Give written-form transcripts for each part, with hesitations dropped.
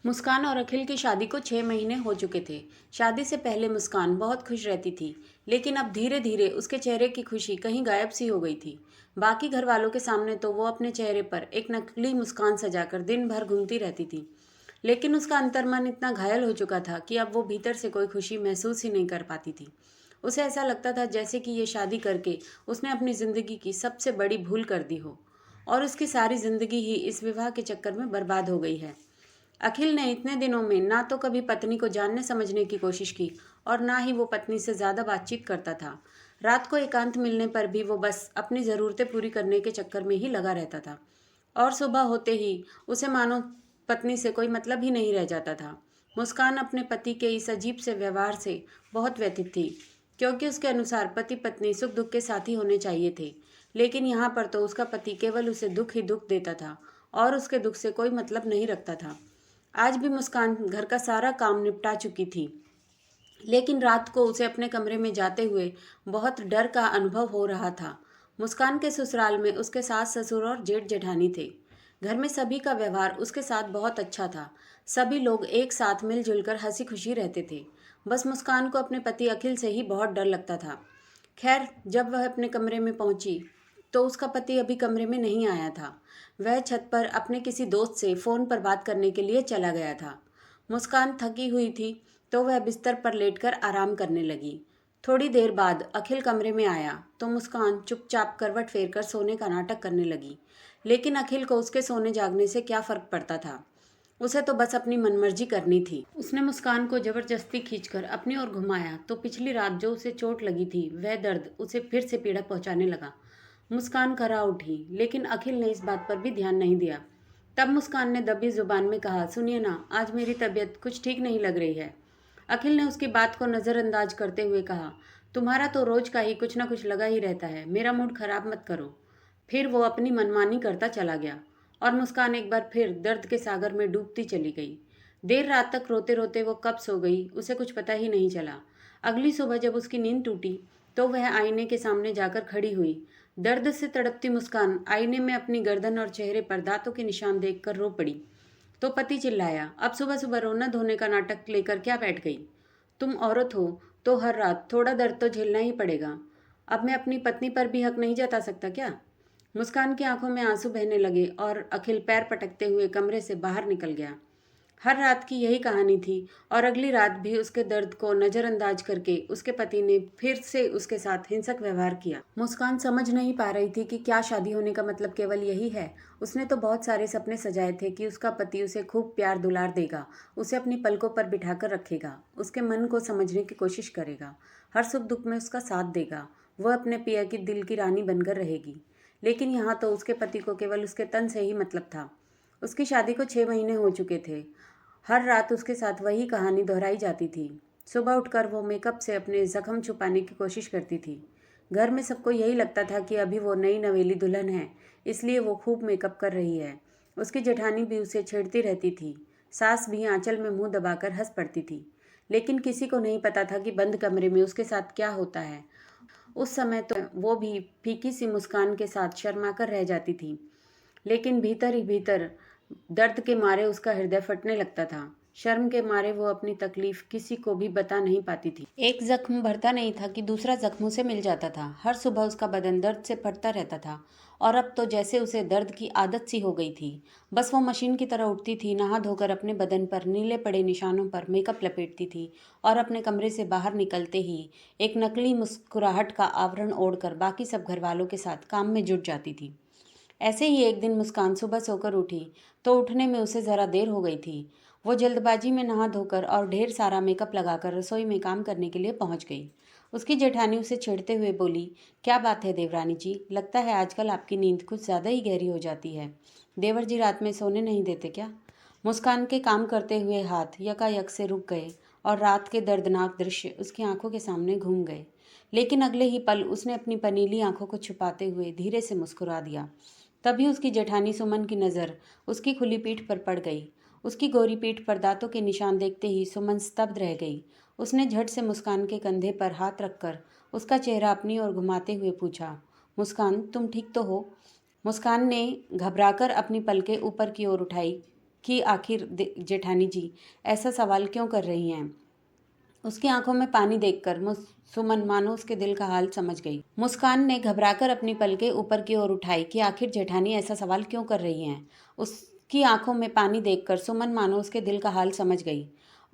मुस्कान और अखिल की शादी को 6 महीने हो चुके थे। शादी से पहले मुस्कान बहुत खुश रहती थी, लेकिन अब धीरे धीरे उसके चेहरे की खुशी कहीं गायब सी हो गई थी। बाकी घर वालों के सामने तो वो अपने चेहरे पर एक नकली मुस्कान सजाकर दिन भर घूमती रहती थी, लेकिन उसका अंतर्मन इतना घायल हो चुका था कि अब वो भीतर से कोई खुशी महसूस ही नहीं कर पाती थी। उसे ऐसा लगता था जैसे कि ये शादी करके उसने अपनी जिंदगी की सबसे बड़ी भूल कर दी हो, और उसकी सारी जिंदगी ही इस विवाह के चक्कर में बर्बाद हो गई है। अखिल ने इतने दिनों में ना तो कभी पत्नी को जानने समझने की कोशिश की और ना ही वो पत्नी से ज्यादा बातचीत करता था। रात को एकांत मिलने पर भी वो बस अपनी जरूरतें पूरी करने के चक्कर में ही लगा रहता था, और सुबह होते ही उसे मानो पत्नी से कोई मतलब ही नहीं रह जाता था। मुस्कान अपने पति के इस अजीब से व्यवहार से बहुत व्यथित थी, क्योंकि उसके अनुसार पति पत्नी सुख दुख के साथी होने चाहिए थे। लेकिन यहाँ पर तो उसका पति केवल उसे दुख ही दुख देता था और उसके दुख से कोई मतलब नहीं रखता था। आज भी मुस्कान घर का सारा काम निपटा चुकी थी, लेकिन रात को उसे अपने कमरे में जाते हुए बहुत डर का अनुभव हो रहा था। मुस्कान के ससुराल में उसके सास ससुर और जेठ जेठानी थे। घर में सभी का व्यवहार उसके साथ बहुत अच्छा था। सभी लोग एक साथ मिलजुल कर हंसी खुशी रहते थे। बस मुस्कान को अपने पति अखिल से ही बहुत डर लगता था। खैर, जब वह अपने कमरे में पहुंची तो उसका पति अभी कमरे में नहीं आया था। वह छत पर अपने किसी दोस्त से फोन पर बात करने के लिए चला गया था। मुस्कान थकी हुई थी, तो वह बिस्तर पर लेटकर आराम करने लगी। थोड़ी देर बाद अखिल कमरे में आया तो मुस्कान चुपचाप करवट फेरकर सोने का नाटक करने लगी। लेकिन अखिल को उसके सोने जागने से क्या फर्क पड़ता था। उसे तो बस अपनी मनमर्जी करनी थी। उसने मुस्कान को जबरदस्ती खींचकर अपनी ओर घुमाया तो पिछली रात जो उसे चोट लगी थी वह दर्द उसे फिर से पीड़ा पहुंचाने लगा। मुस्कान करा उठी, लेकिन अखिल ने इस बात पर भी ध्यान नहीं दिया। तब मुस्कान ने दबी जुबान में कहा, सुनिए ना, आज मेरी तबीयत कुछ ठीक नहीं लग रही है। अखिल ने उसकी बात को नज़रअंदाज करते हुए कहा, तुम्हारा तो रोज का ही कुछ ना कुछ लगा ही रहता है, मेरा मूड खराब मत करो। फिर वो अपनी मनमानी करता चला गया और मुस्कान एक बार फिर दर्द के सागर में डूबती चली गई। देर रात तक रोते रोते वो कब सो गई उसे कुछ पता ही नहीं चला। अगली सुबह जब उसकी नींद टूटी तो वह आईने के सामने जाकर खड़ी हुई। दर्द से तड़पती मुस्कान आईने में अपनी गर्दन और चेहरे पर दांतों के निशान देखकर रो पड़ी। तो पति चिल्लाया, अब सुबह सुबह रोना धोने का नाटक लेकर क्या बैठ गई? तुम औरत हो तो हर रात थोड़ा दर्द तो झेलना ही पड़ेगा। अब मैं अपनी पत्नी पर भी हक नहीं जता सकता क्या? मुस्कान की आंखों में आंसू बहने लगे और अखिल पैर पटकते हुए कमरे से बाहर निकल गया। हर रात की यही कहानी थी, और अगली रात भी उसके दर्द को नजरअंदाज करके उसके पति ने फिर से उसके साथ हिंसक व्यवहार किया। मुस्कान समझ नहीं पा रही थी कि क्या शादी होने का मतलब केवल यही है। उसने तो बहुत सारे सपने सजाए थे कि उसका पति उसे खूब प्यार दुलार देगा, उसे अपनी पलकों पर बिठाकर रखेगा, उसके मन को समझने की कोशिश करेगा, हर सुख दुख में उसका साथ देगा, वह अपने पिया की दिल की रानी बनकर रहेगी। लेकिन यहाँ तो उसके पति को केवल उसके तन से ही मतलब था। उसकी शादी को 6 महीने हो चुके थे। हर रात उसके साथ वही कहानी दोहराई जाती थी। सुबह उठकर वो मेकअप से अपने जख्म छुपाने की कोशिश करती थी। घर में सबको यही लगता था कि अभी वो नई नवेली दुल्हन है, इसलिए वो खूब मेकअप कर रही है। उसकी जेठानी भी उसे छेड़ती रहती थी। सास भी आंचल में मुंह दबाकर हंस पड़ती थी। लेकिन किसी को नहीं पता था कि बंद कमरे में उसके साथ क्या होता है। उस समय तो वो भी फीकी सी मुस्कान के साथ शर्माकर रह जाती थी, लेकिन भीतर ही भीतर दर्द के मारे उसका हृदय फटने लगता था। शर्म के मारे वो अपनी तकलीफ किसी को भी बता नहीं पाती थी। एक जख्म भरता नहीं था कि दूसरा जख्म उसे मिल जाता था। हर सुबह उसका बदन दर्द से फटता रहता था, और अब तो जैसे उसे दर्द की आदत सी हो गई थी। बस वो मशीन की तरह उठती थी, नहा धोकर अपने बदन पर नीले पड़े निशानों पर मेकअप लपेटती थी, और अपने कमरे से बाहर निकलते ही एक नकली मुस्कुराहट का आवरण ओढ़कर बाकी सब घर वालों के साथ काम में जुट जाती थी। ऐसे ही एक दिन मुस्कान सुबह सोकर उठी तो उठने में उसे ज़रा देर हो गई थी। वो जल्दबाजी में नहा धोकर और ढेर सारा मेकअप लगाकर रसोई में काम करने के लिए पहुंच गई। उसकी जेठानी उसे छेड़ते हुए बोली, क्या बात है देवरानी जी, लगता है आजकल आपकी नींद कुछ ज़्यादा ही गहरी हो जाती है। देवर जी रात में सोने नहीं देते क्या? मुस्कान के काम करते हुए हाथ यकायक से रुक गए और रात के दर्दनाक दृश्य उसकी आंखों के सामने घूम गए। लेकिन अगले ही पल उसने अपनी पनीली आंखों को छुपाते हुए धीरे से मुस्कुरा दिया। तभी उसकी जेठानी सुमन की नज़र उसकी खुली पीठ पर पड़ गई। उसकी गोरी पीठ पर दांतों के निशान देखते ही सुमन स्तब्ध रह गई। उसने झट से मुस्कान के कंधे पर हाथ रखकर उसका चेहरा अपनी ओर घुमाते हुए पूछा, मुस्कान तुम ठीक तो हो? मुस्कान ने घबराकर अपनी पलकें ऊपर की ओर उठाई कि आखिर जेठानी जी ऐसा सवाल क्यों कर रही हैं। उसकी आंखों में पानी देखकर सुमन मानो उसके दिल का हाल समझ गई। मुस्कान ने घबराकर अपनी पलकें ऊपर की ओर उठाई कि आखिर जेठानी ऐसा सवाल क्यों कर रही हैं। उसकी आंखों में पानी देखकर सुमन मानो उसके दिल का हाल समझ गई।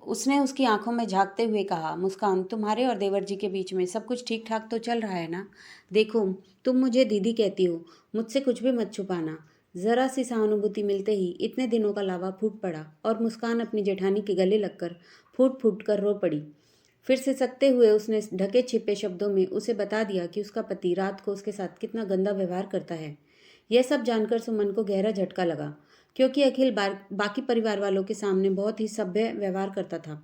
उसने उसकी आंखों में झांकते हुए कहा, मुस्कान, तुम्हारे और देवर जी के बीच में सब कुछ ठीक ठाक तो चल रहा है ना? देखो, तुम मुझे दीदी कहती हो, मुझसे कुछ भी मत छुपाना। जरा सी सहानुभूति मिलते ही इतने दिनों का लावा फूट पड़ा और मुस्कान अपनी जेठानी के गले लगकर फूट फूट कर रो पड़ी। फिर से सकते हुए उसने ढके छिपे शब्दों में उसे बता दिया कि उसका पति रात को उसके साथ कितना गंदा व्यवहार करता है। यह सब जानकर सुमन को गहरा झटका लगा, क्योंकि अखिल बाकी परिवार वालों के सामने बहुत ही सभ्य व्यवहार करता था।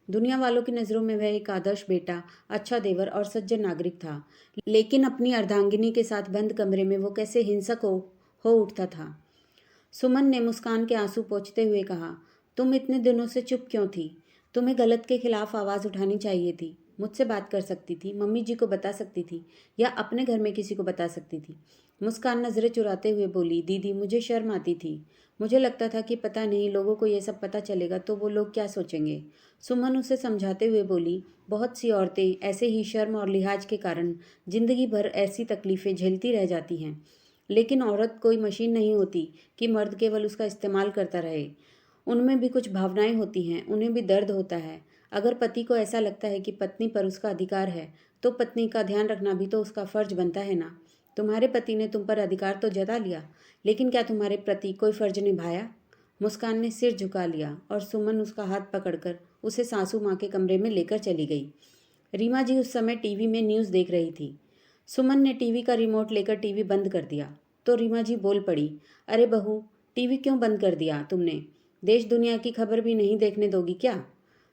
दुनिया वालों की नज़रों में वह एक आदर्श बेटा, अच्छा देवर और सज्जन नागरिक था, लेकिन अपनी अर्धांगिनी के साथ बंद कमरे में वो कैसे हिंसक हो उठता था। सुमन ने मुस्कान के आंसू पोंछते हुए कहा, तुम इतने दिनों से चुप क्यों थी? तुम्हें गलत के खिलाफ आवाज़ उठानी चाहिए थी। मुझसे बात कर सकती थी, मम्मी जी को बता सकती थी, या अपने घर में किसी को बता सकती थी। मुस्कान नज़रें चुराते हुए बोली, दीदी, मुझे शर्म आती थी। मुझे लगता था कि पता नहीं लोगों को ये सब पता चलेगा तो वो लोग क्या सोचेंगे। सुमन उसे समझाते हुए बोली, बहुत सी औरतें ऐसे ही शर्म और लिहाज के कारण जिंदगी भर ऐसी तकलीफ़ें झेलती रह जाती हैं। लेकिन औरत कोई मशीन नहीं होती कि मर्द केवल उसका इस्तेमाल करता रहे। उनमें भी कुछ भावनाएं होती हैं, उन्हें भी दर्द होता है। अगर पति को ऐसा लगता है कि पत्नी पर उसका अधिकार है, तो पत्नी का ध्यान रखना भी तो उसका फर्ज बनता है ना। तुम्हारे पति ने तुम पर अधिकार तो जता लिया, लेकिन क्या तुम्हारे प्रति कोई फर्ज निभाया? मुस्कान ने सिर झुका लिया और सुमन उसका हाथ पकड़कर उसे सासू माँ के कमरे में लेकर चली गई। रीमा जी उस समय टीवी में न्यूज़ देख रही थी। सुमन ने टीवी का रिमोट लेकर टीवी बंद कर दिया तो रीमा जी बोल पड़ी, अरे बहू, टीवी क्यों बंद कर दिया तुमने? देश दुनिया की खबर भी नहीं देखने दोगी क्या?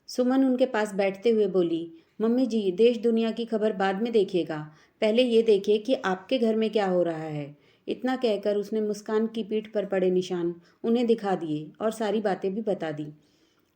सुमन उनके पास बैठते हुए बोली, मम्मी जी, देश दुनिया की खबर बाद में देखिएगा, पहले ये देखिए कि आपके घर में क्या हो रहा है। इतना कहकर उसने मुस्कान की पीठ पर पड़े निशान उन्हें दिखा दिए और सारी बातें भी बता दी।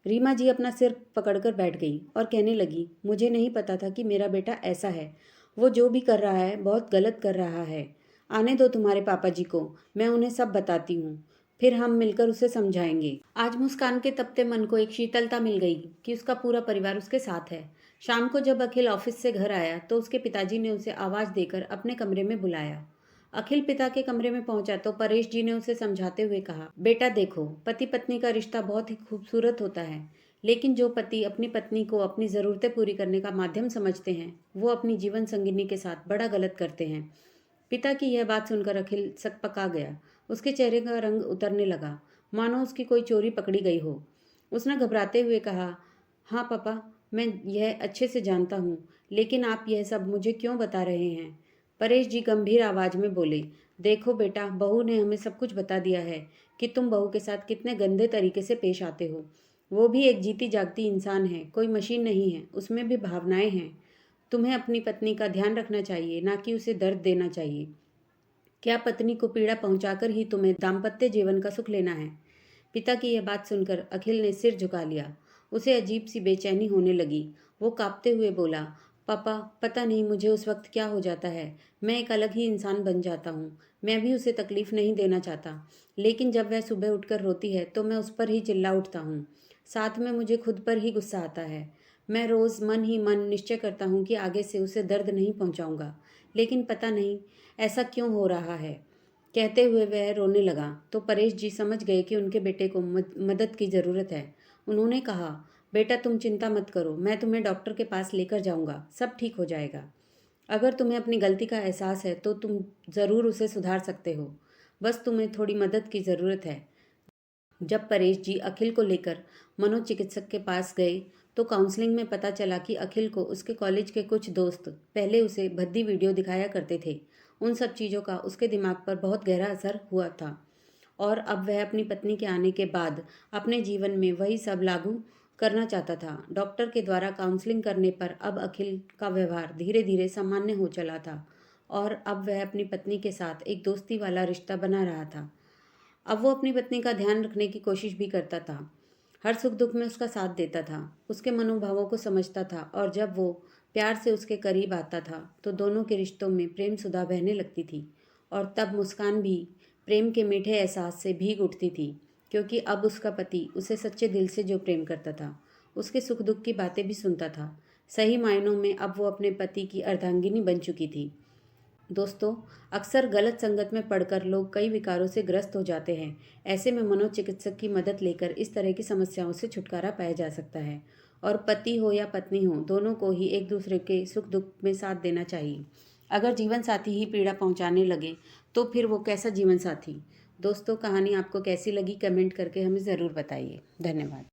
रीमा जी अपना सिर पकड़कर बैठ गई और कहने लगी, मुझे नहीं पता था कि मेरा बेटा ऐसा है। वो जो भी कर रहा है बहुत गलत कर रहा है। आने दो तुम्हारे पापा जी को, मैं उन्हें सब बताती हूँ, फिर हम मिलकर उसे समझाएंगे। आज मुस्कान के तपते मन को एक शीतलता मिल गई कि उसका पूरा परिवार उसके साथ है। शाम को जब अखिल ऑफिस से घर आया तो उसके पिताजी ने उसे आवाज़ देकर अपने कमरे में बुलाया। अखिल पिता के कमरे में पहुंचा तो परेश जी ने उसे समझाते हुए कहा, बेटा देखो, पति पत्नी का रिश्ता बहुत ही खूबसूरत होता है, लेकिन जो पति अपनी पत्नी को अपनी ज़रूरतें पूरी करने का माध्यम समझते हैं, वो अपनी जीवन संगिनी के साथ बड़ा गलत करते हैं। पिता की यह बात सुनकर अखिल सकपका गया। उसके चेहरे का रंग उतरने लगा, मानो उसकी कोई चोरी पकड़ी गई हो। उसने घबराते हुए कहा, हाँ पापा, मैं यह अच्छे से जानता हूँ, लेकिन आप यह सब मुझे क्यों बता रहे हैं? परेश जी गंभीर आवाज में बोले, देखो बेटा, बहू ने हमें सब कुछ बता दिया है कि तुम बहू के साथ कितने गंदे तरीके से पेश आते हो। वो भी एक जीती जागती इंसान है, कोई मशीन नहीं है, उसमें भी भावनाएं हैं। तुम्हें अपनी पत्नी का ध्यान रखना चाहिए, ना कि उसे दर्द देना चाहिए। क्या पत्नी को पीड़ा पहुंचाकर ही तुम्हें दाम्पत्य जीवन का सुख लेना है? पिता की यह बात सुनकर अखिल ने सिर झुका लिया। उसे अजीब सी बेचैनी होने लगी। वो कांपते हुए बोला, पापा, पता नहीं मुझे उस वक्त क्या हो जाता है, मैं एक अलग ही इंसान बन जाता हूँ। मैं भी उसे तकलीफ नहीं देना चाहता, लेकिन जब वह सुबह उठकर रोती है तो मैं उस पर ही चिल्ला उठता हूँ। साथ में मुझे खुद पर ही गुस्सा आता है। मैं रोज़ मन ही मन निश्चय करता हूँ कि आगे से उसे दर्द नहीं पहुँचाऊँगा, लेकिन पता नहीं ऐसा क्यों हो रहा है। कहते हुए वह रोने लगा तो परेश जी समझ गए कि उनके बेटे को मदद की ज़रूरत है। उन्होंने कहा, बेटा तुम चिंता मत करो, मैं तुम्हें डॉक्टर के पास लेकर जाऊंगा, सब ठीक हो जाएगा। अगर तुम्हें अपनी गलती का एहसास है तो तुम ज़रूर उसे सुधार सकते हो, बस तुम्हें थोड़ी मदद की ज़रूरत है। जब परेश जी अखिल को लेकर मनोचिकित्सक के पास गए तो काउंसलिंग में पता चला कि अखिल को उसके कॉलेज के कुछ दोस्त पहले उसे भद्दी वीडियो दिखाया करते थे। उन सब चीज़ों का उसके दिमाग पर बहुत गहरा असर हुआ था और अब वह अपनी पत्नी के आने के बाद अपने जीवन में वही सब लागू करना चाहता था। डॉक्टर के द्वारा काउंसलिंग करने पर अब अखिल का व्यवहार धीरे धीरे सामान्य हो चला था और अब वह अपनी पत्नी के साथ एक दोस्ती वाला रिश्ता बना रहा था। अब वो अपनी पत्नी का ध्यान रखने की कोशिश भी करता था, हर सुख दुख में उसका साथ देता था, उसके मनोभावों को समझता था और जब वो प्यार से उसके करीब आता था तो दोनों के रिश्तों में प्रेम सुधा बहने लगती थी और तब मुस्कान भी प्रेम के मीठे एहसास से भीग उठती थी। क्योंकि अब उसका पति उसे सच्चे दिल से जो प्रेम करता था, उसके सुख दुख की बातें भी सुनता था। सही मायनों में अब वो अपने पति की अर्धांगिनी बन चुकी थी। दोस्तों, अक्सर गलत संगत में पड़कर लोग कई विकारों से ग्रस्त हो जाते हैं। ऐसे में मनोचिकित्सक की मदद लेकर इस तरह की समस्याओं से छुटकारा पाया जा सकता है। और पति हो या पत्नी हो, दोनों को ही एक दूसरे के सुख दुख में साथ देना चाहिए। अगर जीवन साथी ही पीड़ा पहुंचाने लगे तो फिर वो कैसा जीवन साथी। दोस्तों, कहानी आपको कैसी लगी कमेंट करके हमें ज़रूर बताइए। धन्यवाद।